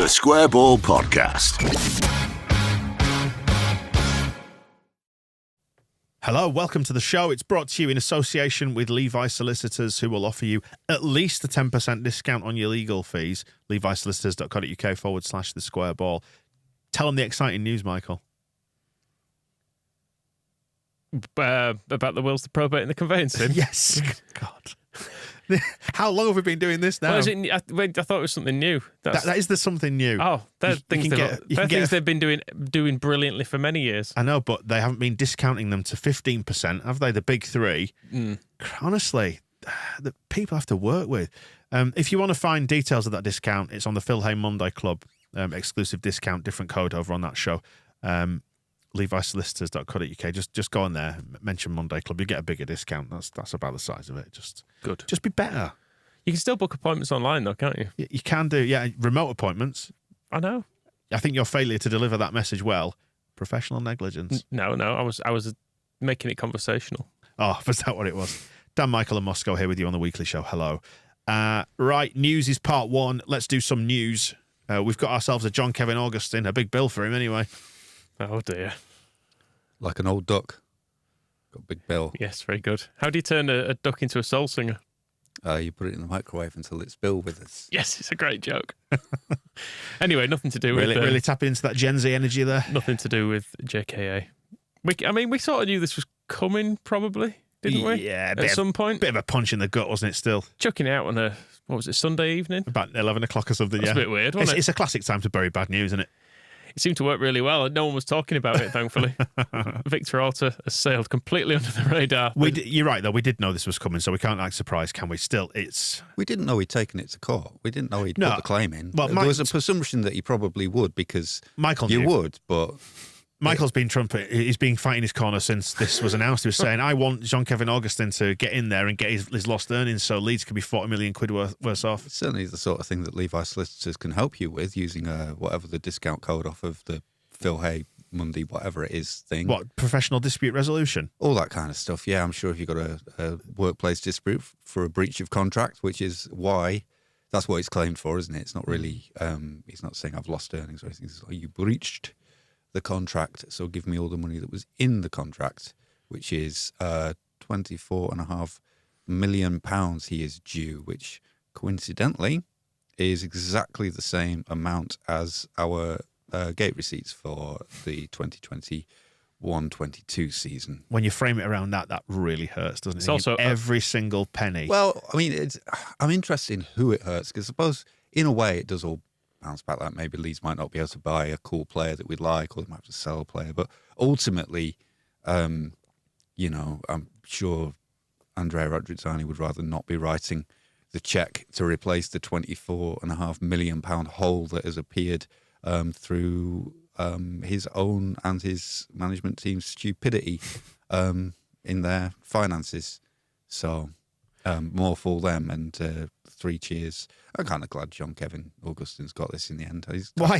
The Square Ball Podcast. Hello, welcome to the show. It's brought to you in association with Levi Solicitors, who will offer you at least a 10% discount on your legal fees. levisolicitors.co.uk/the Square Ball. Tell them the exciting news, Michael. About the wills, the probate, and the conveyancing. Yes. God. How long have we been doing this now? Well, I thought it was something new. That is something new. Oh, they're things they've been doing brilliantly for many years. I know, but they haven't been discounting them to 15%, have they? The big three. Honestly, the people have to work with. If you want to find details of that discount, it's on the Phil Hay Monday Club exclusive discount, different code over on that show. levisolicitors.co.uk. Just go on there, mention Monday Club. You get a bigger discount. That's about the size of it. Just be better. You can still book appointments online though, can't you? You can do, yeah. Remote appointments. I know. I think your failure to deliver that message well, professional negligence. No. I was making it conversational. Oh, was that what it was? Dan, Michael and Moscow here with you on the weekly show. Hello. Right, news is part one. Let's do some news. We've got ourselves a Jean-Kévin Augustin, a big bill for him anyway. Oh dear. Like an old duck. Got a big bill. Yes, very good. How do you turn a duck into a soul singer? You put it in the microwave until it's Bill with us. Yes, it's a great joke. Anyway, nothing to do with... Really tapping into that Gen Z energy there. Nothing to do with JKA. We sort of knew this was coming, probably, didn't we? Yeah. At some point. Bit of a punch in the gut, wasn't it, still? Chucking it out on Sunday evening? About 11 o'clock or something, That's a bit weird, wasn't it? It's a classic time to bury bad news, isn't it? It seemed to work really well. No one was talking about it, thankfully. Victor Alter has sailed completely under the radar. You're right, though. We did know this was coming, so we can't act surprised, can we? Still, we didn't know he'd taken it to court. We didn't know he'd put the claim in. Well, there was a presumption that he probably would because Michael you knew. would, but... Michael's been trumpet. He's been fighting his corner since this was announced. He was saying, I want Jean-Kévin Augustin to get in there and get his lost earnings so Leeds could be 40 million quid worse off. It's certainly the sort of thing that Levi Solicitors can help you with using whatever the discount code off of the Phil Hay Monday, whatever it is thing. What, professional dispute resolution? All that kind of stuff. Yeah, I'm sure if you've got a workplace dispute for a breach of contract, which is why... That's what he's claimed for, isn't it? It's not really... he's not saying I've lost earnings or anything. It's like, you breached the contract, so give me all the money that was in the contract, which is £24.5 million he is due, which coincidentally is exactly the same amount as our gate receipts for the 2021-22 season. When you frame it around that really hurts, doesn't it? It's also every single penny. Well, I mean, I'm interested in who it hurts, because I suppose in a way it does all bounce back, like maybe Leeds might not be able to buy a cool player that we'd like, or they might have to sell a player. But ultimately, I'm sure Andrea Radrizzani would rather not be writing the cheque to replace the £24.5 million hole that has appeared through his own and his management team's stupidity in their finances. So more for them, and 3 cheers. I'm kind of glad Jean-Kévin Augustin's got this in the end. Why?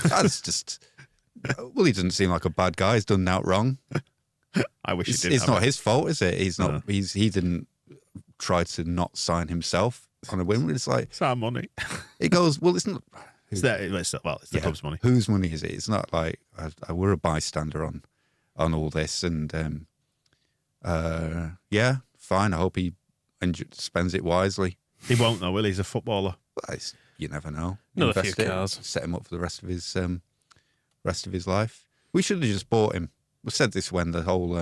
That's just... Well, he doesn't seem like a bad guy. He's done nothing wrong. I wish he did. It's not his fault, is it? He's not. He didn't try to not sign himself on a win. It's like... It's our money. It goes, well, it's not... It's the club's money. Whose money is it? It's not like we're a bystander on all this. And yeah, fine. I hope he spends it wisely. He won't though, will he? He's a footballer. Well, you never know. Another few cars. Set him up for the rest of his life. We should have just bought him. We said this when the whole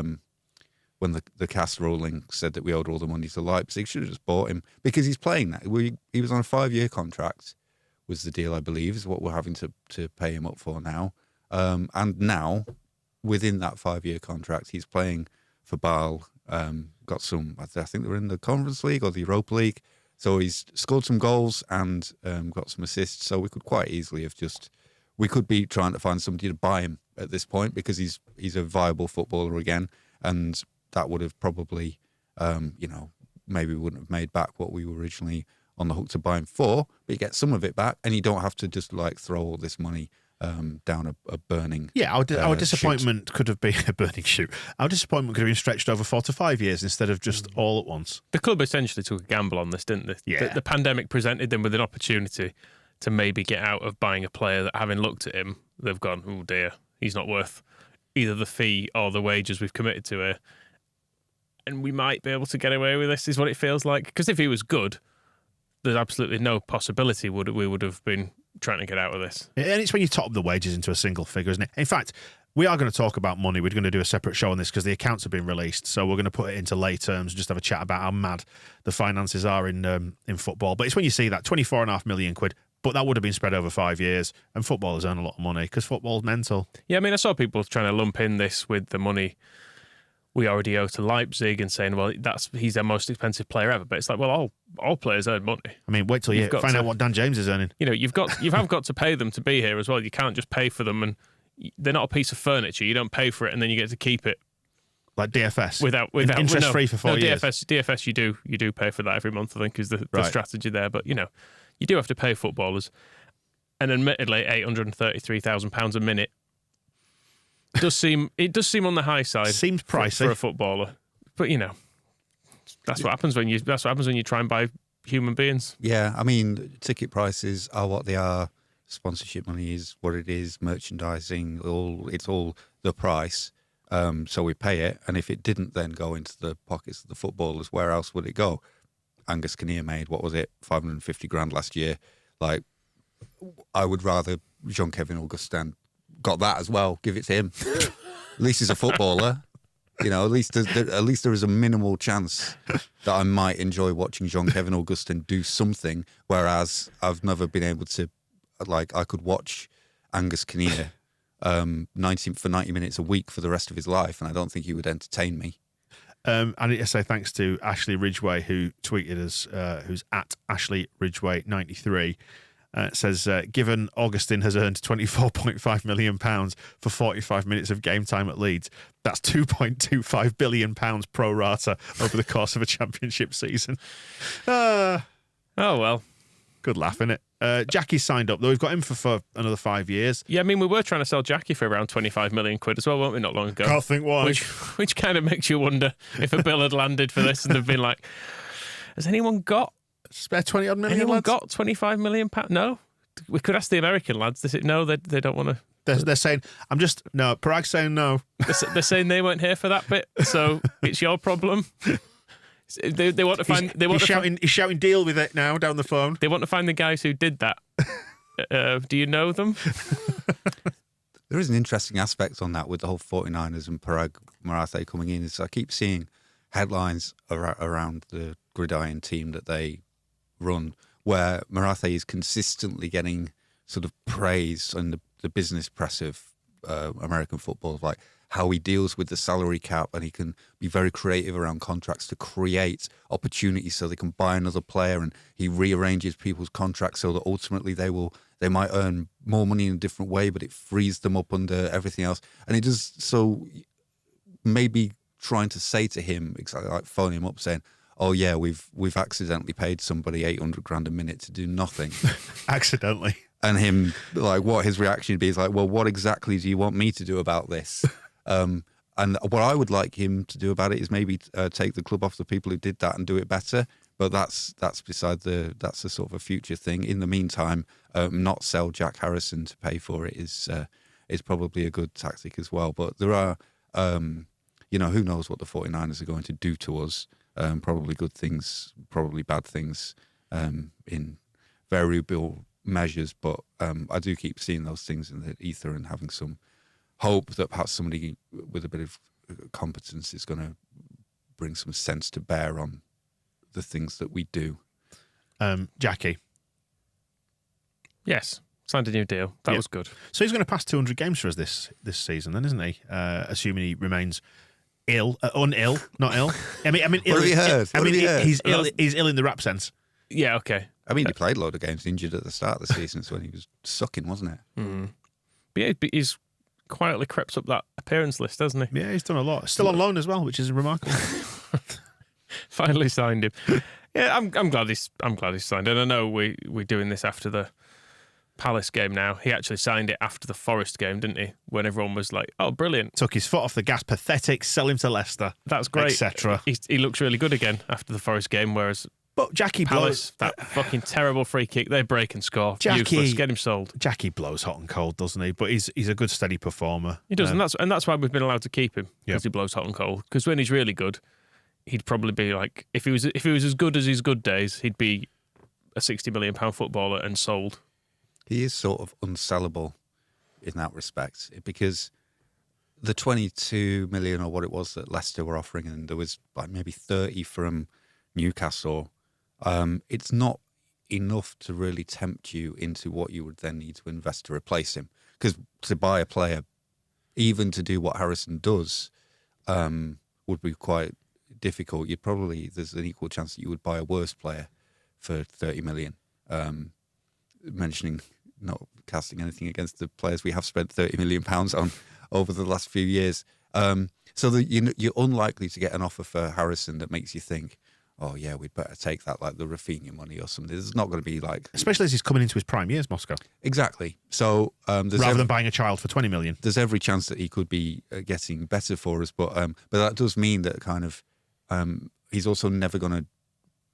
when the cast ruling said that we owed all the money to Leipzig. Should have just bought him because he's playing that. He was on a 5-year contract. Was the deal, I believe, is what we're having to pay him up for now. And now, within that 5-year contract, he's playing for Bâle. Got some, I think they were in the Conference League or the Europa League. So he's scored some goals and got some assists. So we could quite easily have we could be trying to find somebody to buy him at this point because he's a viable footballer again. And that would have probably, maybe we wouldn't have made back what we were originally on the hook to buy him for, but you get some of it back and you don't have to just like throw all this money down a burning our disappointment chute. could have been a burning chute. Our disappointment could have been stretched over 4 to 5 years instead of just all at once. The club essentially took a gamble on this, didn't they? Yeah. The pandemic presented them with an opportunity to maybe get out of buying a player that, having looked at him, they've gone, oh dear, he's not worth either the fee or the wages we've committed to here. And we might be able to get away with this, is what it feels like. Because if he was good, there's absolutely no possibility we would have been trying to get out of this. And it's when you top the wages into a single figure, isn't it? In fact, we are going to talk about money. We're going to do a separate show on this because the accounts have been released. So we're going to put it into lay terms and just have a chat about how mad the finances are in football. But it's when you see that £24.5 million, but that would have been spread over 5 years, and footballers earn a lot of money because football's mental. Yeah, I mean, I saw people trying to lump in this with the money we already owe to Leipzig and saying, well, he's their most expensive player ever. But it's like, well, all players earn money. I mean, wait till you find out what Dan James is earning. You know, you have got to pay them to be here as well. You can't just pay for them, and they're not a piece of furniture. You don't pay for it and then you get to keep it. Like DFS, without interest free for 4 years. DFS, you do pay for that every month, I think, is the strategy there. But you do have to pay footballers, and admittedly, £833,000 a minute does seem on the high side. Seems pricey for a footballer, but that's what happens when you try and buy human beings. Yeah, I mean, ticket prices are what they are. Sponsorship money is what it is. Merchandising, it's all the price. So we pay it, and if it didn't then go into the pockets of the footballers, where else would it go? Angus Kinnear made, what was it, 550 grand last year. Like, I would rather Jean-Kévin Augustin got that as well. Give it to him. At least he's a footballer. At least there is a minimal chance that I might enjoy watching Jean-Kévin Augustin do something, whereas I've never been able to, I could watch Angus Kinnear 90 minutes a week for the rest of his life, and I don't think he would entertain me. I need to say thanks to Ashley Ridgway, who tweeted us, who's at Ashley Ridgway 93. Says, given Augustine has earned £24.5 million for 45 minutes of game time at Leeds, that's £2.25 billion pro rata over the course of a championship season. Oh, well. Good laugh, innit? Jackie's signed up, though. We've got him for another 5 years. Yeah, I mean, we were trying to sell Jackie for around £25 million as well, weren't we, not long ago? Can't think why. Which kind of makes you wonder if a bill had landed for this and they've been like, has anyone got spare 20 odd million? Anyone lads? got £25 million? No? We could ask the American lads. They said, no, they don't want to. They're saying, Parag's saying no. They're saying they weren't here for that bit, so it's your problem. They want to find. He's shouting deal with it now down the phone. They want to find the guys who did that. Do you know them? There is an interesting aspect on that with the whole 49ers and Parag Marathe coming in. Is I keep seeing headlines around the gridiron team that they run, where Marathe is consistently getting sort of praise in the business press of American football, like how he deals with the salary cap, and he can be very creative around contracts to create opportunities so they can buy another player, and he rearranges people's contracts so that ultimately they might earn more money in a different way, but it frees them up under everything else. And he does so, maybe trying to say to him, exactly like phoning him up saying, oh yeah, we've accidentally paid somebody 800 grand a minute to do nothing. Accidentally. And him, like, what his reaction would be is like, well, what exactly do you want me to do about this? And what I would like him to do about it is maybe take the club off the people who did that and do it better. But that's a sort of a future thing. In the meantime, not sell Jack Harrison to pay for it is probably a good tactic as well. But there are, who knows what the 49ers are going to do to us. Probably good things, probably bad things in variable measures. But I do keep seeing those things in the ether and having some hope that perhaps somebody with a bit of competence is going to bring some sense to bear on the things that we do. Jackie. Yes. Signed a new deal. That was good. So he's going to pass 200 games for us this season then, isn't he? Assuming he remains ill, unill, not ill. I mean, ill. What have you heard? He's ill. He's ill in the rap sense. Yeah, okay. I mean, he played a load of games injured at the start of the season. So when he was sucking, wasn't it? Mm. But yeah, he's quietly crept up that appearance list, hasn't he? Yeah, he's done a lot. Still on loan as well, which is remarkable. Finally signed him. Yeah, I'm glad he's signed. And I know we're doing this after the Palace game now. He actually signed it after the Forest game, didn't he? When everyone was like, oh, brilliant. Took his foot off the gas, pathetic, sell him to Leicester. That's great. Etc. He looks really good again after the Forest game, whereas But Jackie Palace, blows that fucking terrible free kick. They break and score. Jackie- Useless. Get him sold. Jackie blows hot and cold, doesn't he? But he's a good steady performer. He does, and that's why we've been allowed to keep him, because Yep. he blows hot and cold. Because when he's really good, he'd probably be like, if he was as good as his good days, he'd be a £60 million footballer and sold. He is sort of unsellable in that respect, because the 22 million or what it was that Leicester were offering, and there was like maybe 30 from Newcastle. It's not enough to really tempt you into what you would then need to invest to replace him. Because to buy a player, even to do what Harrison does, would be quite difficult. There's an equal chance that you would buy a worse player for 30 million. Mentioning, not casting anything against the players we have spent 30 million pounds on over the last few years. So that you're unlikely to get an offer for Harrison that makes you think, oh yeah, we'd better take that, like the Rafinha money or something. There's not going to be like, Especially as he's coming into his prime years, Moscow. exactly. So Rather than buying a child for 20 million. there's every chance that he could be getting better for us, but that does mean that kind of he's also never going to.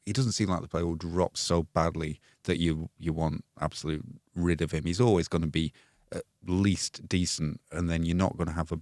He doesn't seem like the player will drop so badly that you want absolute rid of him. He's always going to be at least decent, and then you're not going to have a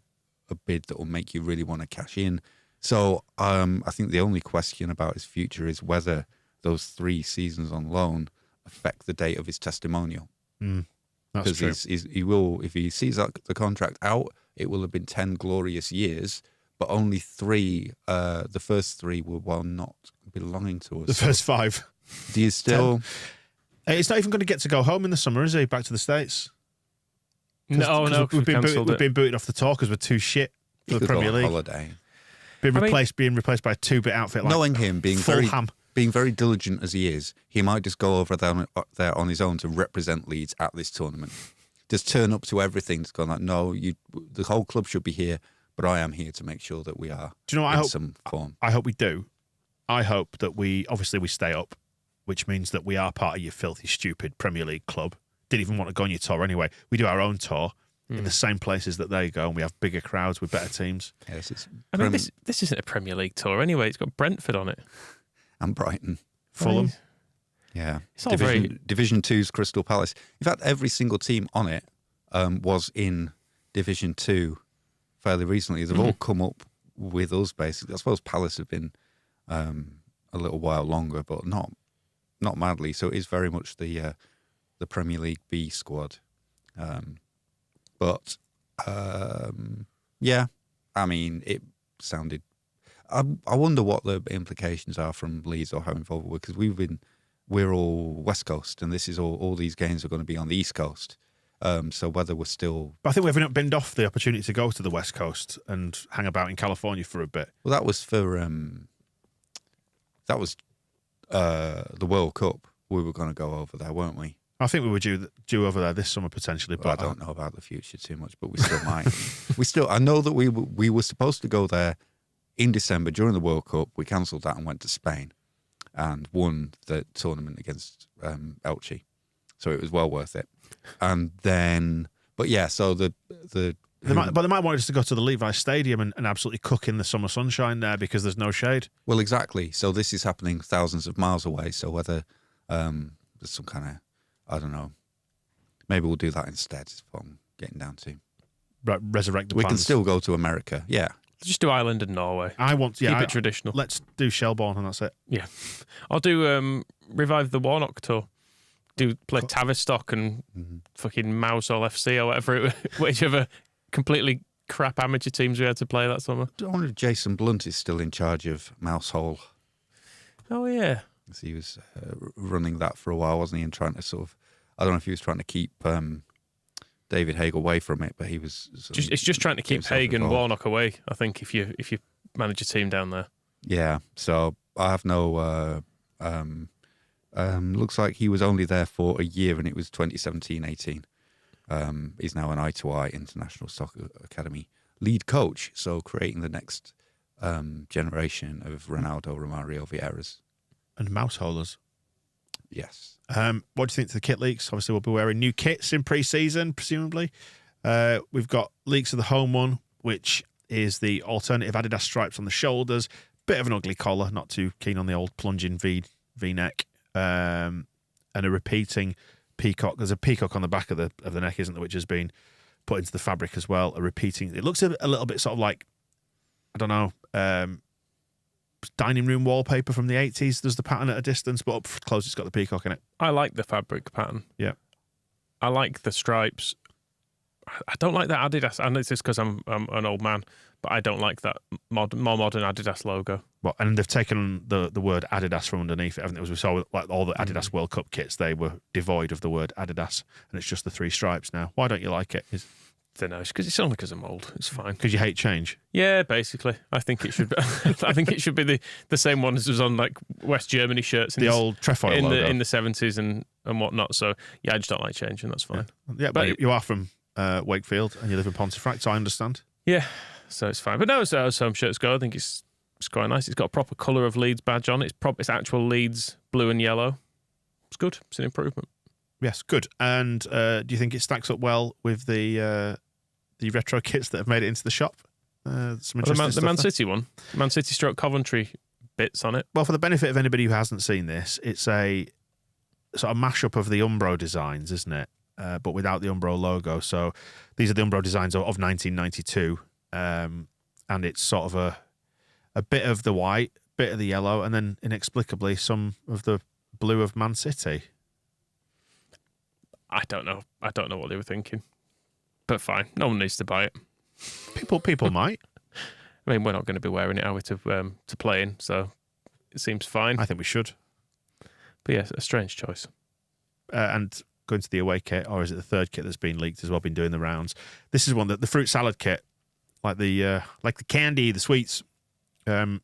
bid that will make you really want to cash in. So I think the only question about his future is whether those 3 seasons on loan affect the date of his testimonial. That's true. Because he will, if he sees the contract out, it will have been 10 glorious years, but only 3, the first 3 were not belonging to us. The first 5. Do you still... He's not even going to get to go home in the summer, is he? Back to the States? No, We've been cancelled booted, off the tour because we're too shit He for the could go Premier on League. holiday. Being replaced by a 2-bit outfit like Knowing him, being Fulham. very diligent as he is, he might just go over there on his own to represent Leeds at this tournament. Just turn up to everything. Just go like, no, the whole club should be here, but I am here to make sure that we are. Do you know what some form. I hope we do? I hope that we stay up, which means that we are part of your filthy, stupid Premier League club. Didn't even want to go on your tour anyway. We do our own tour in the same places that they go, and we have bigger crowds with better teams. Yes, I mean, this isn't a Premier League tour anyway. It's got Brentford on it. and Brighton. Fulham. Yeah. It's all very... Division 2's Crystal Palace. In fact, every single team on it was in Division 2 fairly recently. They've all come up with us, basically. I suppose Palace have been a little while longer, but not madly. So it is very much the Premier League B squad. Yeah, I mean, it sounded... I wonder what the implications are from Leeds or how involved we're, because we're all West Coast, and this is all these games are going to be on the East Coast. So whether we're still... But I think we haven't binned off the opportunity to go to the West Coast and hang about in California for a bit. Well, that was for... that was the World Cup. We were going to go over there, weren't we? I think we were due over there this summer potentially, Well, but I don't know about the future too much, but we still might. I know that we were supposed to go there in December during the World Cup. We cancelled that and went to Spain and won the tournament against Elche. So it was well worth it. And then, but yeah, so they might want us to go to the Levi Stadium and absolutely cook in the summer sunshine there because there's no shade. Well, exactly. So this is happening thousands of miles away. So whether there's some kind of, I don't know, maybe we'll do that instead. Is what I'm getting down to. Right, resurrect the We plans. can still go to America. Yeah. Just do Ireland and Norway. Keep it traditional. Let's do Shelbourne and that's it. Yeah. I'll do revive the Warnock tour. Play Tavistock and fucking Mousehole FC or whatever, whichever completely crap amateur teams we had to play that summer. I wonder if Jason Blunt is still in charge of Mousehole. Oh, yeah. He was running that for a while, wasn't he? And trying to sort of, I don't know if he was trying to keep David Haig away from it, but he was. It's just trying to keep Haig and Warnock away, I think, if you manage a team down there. Yeah. So I have no. Looks like he was only there for a year, and it was 2017-18. He's now an I2I International Soccer Academy lead coach, so creating the next generation of Ronaldo, Romario, Vieiras. And Mouseholers. Yes. What do you think to the kit leaks? Obviously, we'll be wearing new kits in pre-season, presumably. We've got leaks of the home one, which is the alternative Adidas stripes on the shoulders. Bit of an ugly collar, not too keen on the old plunging V V-neck, and a repeating peacock. There's a peacock on the back of the neck, isn't there, which has been put into the fabric as well. A repeating. It looks a little bit sort of like, I don't know, dining room wallpaper from the 80s. There's the pattern at a distance, but up close it's got the peacock in it. I like the fabric pattern. Yeah. I like the stripes. I don't like that Adidas. I know it's just because I'm an old man, but I don't like that more modern Adidas logo. Well, and they've taken the word Adidas from underneath it, haven't they? As we saw with like all the Adidas World Cup kits, they were devoid of the word Adidas, and it's just the 3 stripes now. Why don't you like it? I don't know. It's only because I'm old. It's fine. Because you hate change. Yeah, basically. I think it should be. I think it should be the same one as was on like West Germany shirts. The old trefoil logo in the 70s and whatnot. So yeah, I just don't like changing. That's fine. Yeah, but you are from Wakefield and you live in Pontefract, so I understand. Yeah, so it's fine. But no, as home shirts go, I think it's quite nice. It's got a proper colour of Leeds badge on. It's actual Leeds blue and yellow. It's good. It's an improvement. Yes, good. And do you think it stacks up well with the retro kits that have made it into the shop? The Man City one, Man City stroke Coventry bits on it. Well, for the benefit of anybody who hasn't seen this, it's a sort of mashup of the Umbro designs, isn't it? But without the Umbro logo. So these are the Umbro designs of 1992, and it's sort of a bit of the white, bit of the yellow, and then inexplicably some of the blue of Man City. I don't know what they were thinking. But fine, no one needs to buy it. People might. I mean, we're not going to be wearing it, are we, to play in? So it seems fine. I think we should. But yeah, a strange choice. And going to the away kit, or is it the third kit that's been leaked as well? Been doing the rounds. This is one that the fruit salad kit, like the candy, the sweets,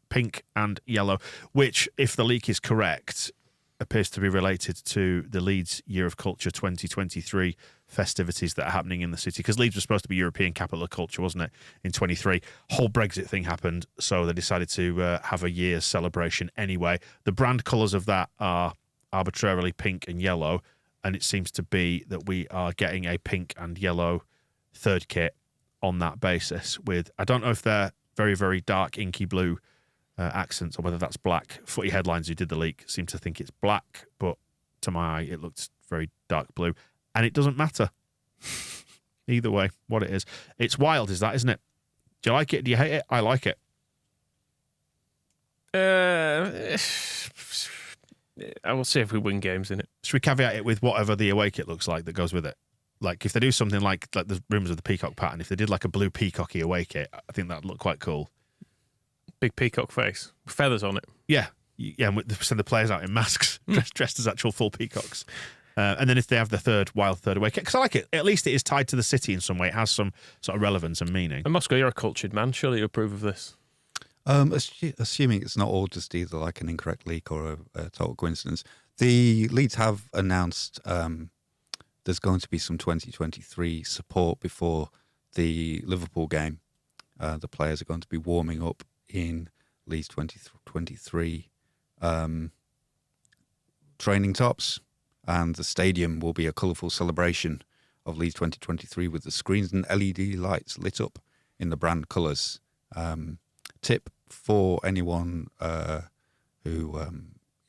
pink and yellow, which, if the leak is correct, appears to be related to the Leeds Year of Culture 2023 festivities that are happening in the city, because Leeds was supposed to be European Capital of Culture, wasn't it, in 23. Whole Brexit thing happened, so they decided to have a year's celebration anyway. The brand colours of that are arbitrarily pink and yellow, and it seems to be that we are getting a pink and yellow third kit on that basis with, I don't know if they're very, very dark inky blue accents or whether that's black. Footy Headlines, who did the leak, seem to think it's black, but to my eye it looked very dark blue, and it doesn't matter either way what it is. It's wild, is that, isn't it? Do you like it? Do you hate it? I like it. I will see if we win games in it. Should we caveat it with whatever the away kit looks like that goes with it? Like if they do something like the rumours of the peacock pattern, if they did like a blue peacocky away kit, I think that'd look quite cool. Big peacock face, feathers on it. Yeah, and send the players out in masks, dressed as actual full peacocks. And then if they have the wild third away kit, because I like it. At least it is tied to the city in some way. It has some sort of relevance and meaning. And Moscow, you're a cultured man. Surely you approve of this. Assuming it's not all just either like an incorrect leak or a total coincidence. The Leeds have announced there's going to be some 2023 support before the Liverpool game. The players are going to be warming up in Leeds 2023 training tops, and the stadium will be a colourful celebration of Leeds 2023 with the screens and LED lights lit up in the brand colours. Tip for anyone who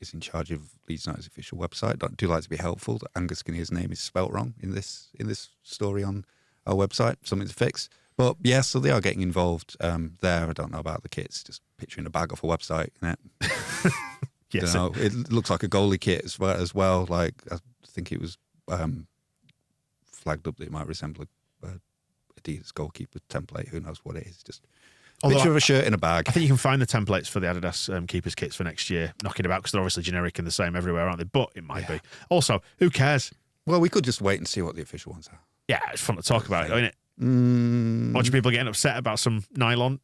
is in charge of Leeds United's official website: do like to be helpful. Angus Kinnear's name is spelt wrong in this story on our website. Something to fix. But yeah, so they are getting involved there. I don't know about the kits. Just picturing a bag off a website, isn't it? Yes, it looks like a goalie kit as well. Like I think it was flagged up that it might resemble a Adidas goalkeeper template. Who knows what it is? Just a picture of a shirt in a bag. I think you can find the templates for the Adidas keepers kits for next year knocking about, because they're obviously generic and the same everywhere, aren't they? But it might be. Also, who cares? Well, we could just wait and see what the official ones are. Yeah, it's fun to talk about it, isn't it? A bunch of people getting upset about some nylon.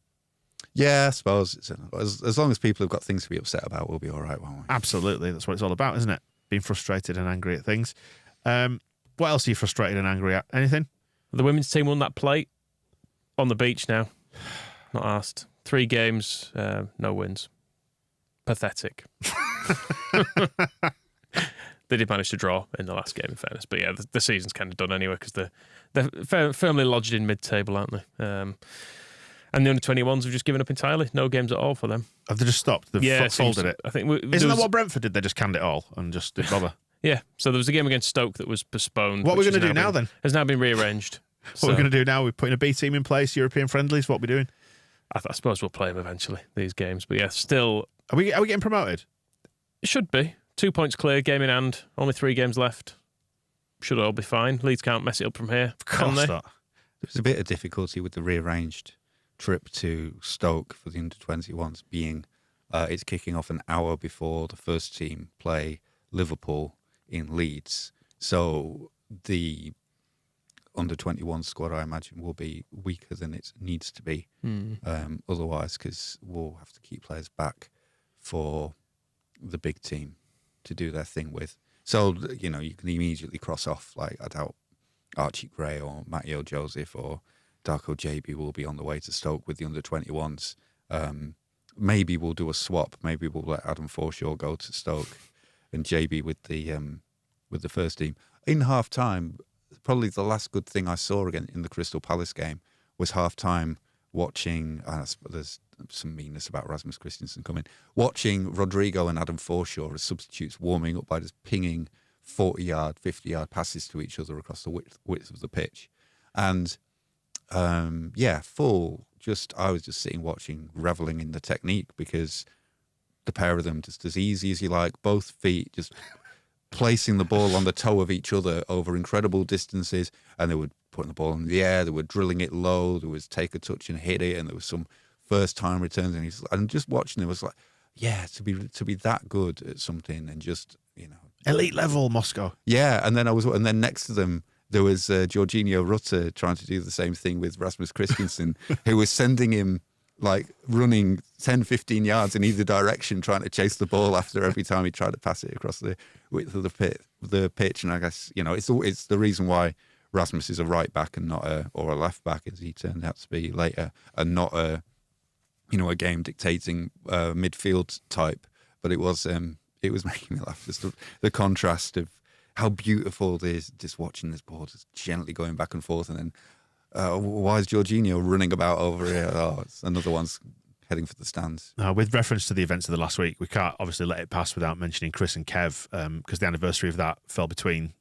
Yeah, I suppose. As long as people have got things to be upset about, we'll be all right, won't we? Absolutely. That's what it's all about, isn't it? Being frustrated and angry at things. What else are you frustrated and angry at? Anything? The women's team won that plate on the beach now. Not asked. 3 games, no wins. Pathetic. They did manage to draw in the last game, in fairness. But yeah, the season's kind of done anyway, because they're firmly lodged in mid-table, aren't they? And the under-21s have just given up entirely. No games at all for them. Have they just stopped? They've folded it. I think Isn't that what Brentford did? They just canned it all and just didn't bother. Yeah. So there was a game against Stoke that was postponed. What are we going to do now then? Has now been rearranged. What we're going to do now? We're putting a B team in place, European friendlies. What are we doing? I suppose we'll play them eventually, these games. But yeah, still. Are we getting promoted? It should be. 2 points clear, game in hand. Only 3 games left. Should all be fine. Leeds can't mess it up from here. Of course not. There's a bit of difficulty with the rearranged trip to Stoke for the under-21s being it's kicking off an hour before the first team play Liverpool in Leeds. So the under-21 squad, I imagine, will be weaker than it needs to be otherwise, because we'll have to keep players back for the big team to do their thing with. So, you know, you can immediately cross off, like, I doubt Archie Gray or Matteo Joseph or Darko JB will be on the way to Stoke with the under-21s. Maybe we'll do a swap. Maybe we'll let Adam Forshaw go to Stoke and JB with the first team. In half-time, probably the last good thing I saw again in the Crystal Palace game was half-time watching, there's some meanness about Rasmus Christensen coming, watching Rodrigo and Adam Forshaw as substitutes warming up by just pinging 40-yard, 50-yard passes to each other across the width of the pitch. And, I was just sitting watching, reveling in the technique, because the pair of them just as easy as you like, both feet just placing the ball on the toe of each other over incredible distances, and they were putting the ball in the air, they were drilling it low, there was take a touch and hit it, and there was some first-time returns, and just watching it was like, yeah, to be that good at something and just, you know, elite level Moscow. Yeah, and then next to them there was Jorginho Rutter trying to do the same thing with Rasmus Christensen, who was sending him like running 10, 15 yards in either direction, trying to chase the ball after every time he tried to pass it across the width of the pitch. And I guess, you know, it's the reason why Rasmus is a right back and not a left back, as he turned out to be later, and not a game dictating midfield type. But it was making me laugh, just the contrast of how beautiful it is just watching this ball just gently going back and forth, and then why is Jorginho running about over here? Oh, it's another one's heading for the stands. With reference to the events of the last week, we can't obviously let it pass without mentioning Chris and Kev, because the anniversary of that fell between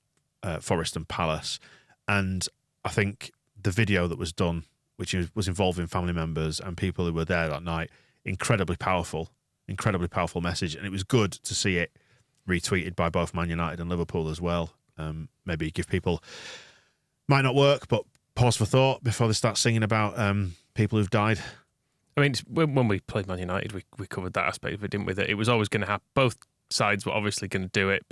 Forest and Palace. And I think the video that was done, which was involving family members and people who were there that night, incredibly powerful message. And it was good to see it retweeted by both Man United and Liverpool as well. Maybe give people, might not work, but pause for thought before they start singing about people who've died. I mean, when we played Man United, we covered that aspect of it, didn't we? That it was always going to happen. Both sides were obviously going to do it,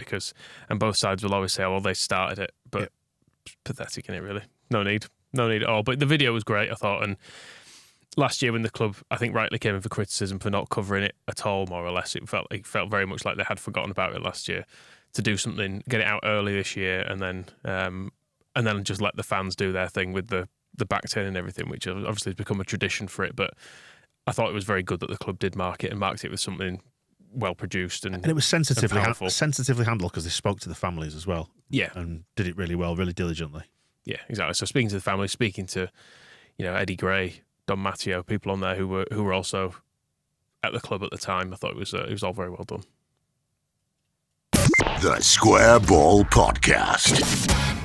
and both sides will always say, oh, well, they started it. But it's pathetic, isn't it, really? No need at all. But the video was great, I thought. And last year when the club, I think, rightly came in for criticism for not covering it at all, more or less, it felt very much like they had forgotten about it last year. To do something, get it out early this year, and then just let the fans do their thing with the back turn and everything, which obviously has become a tradition for it. But I thought it was very good that the club did mark it and marked it with something well produced and it was sensitively handled, because they spoke to the families as well. Yeah, and did it really well, really diligently. Yeah, exactly. So speaking to the family, speaking to, you know, Eddie Gray, Don Matteo, people on there who were also at the club at the time, I thought it was all very well done. The Square Ball Podcast.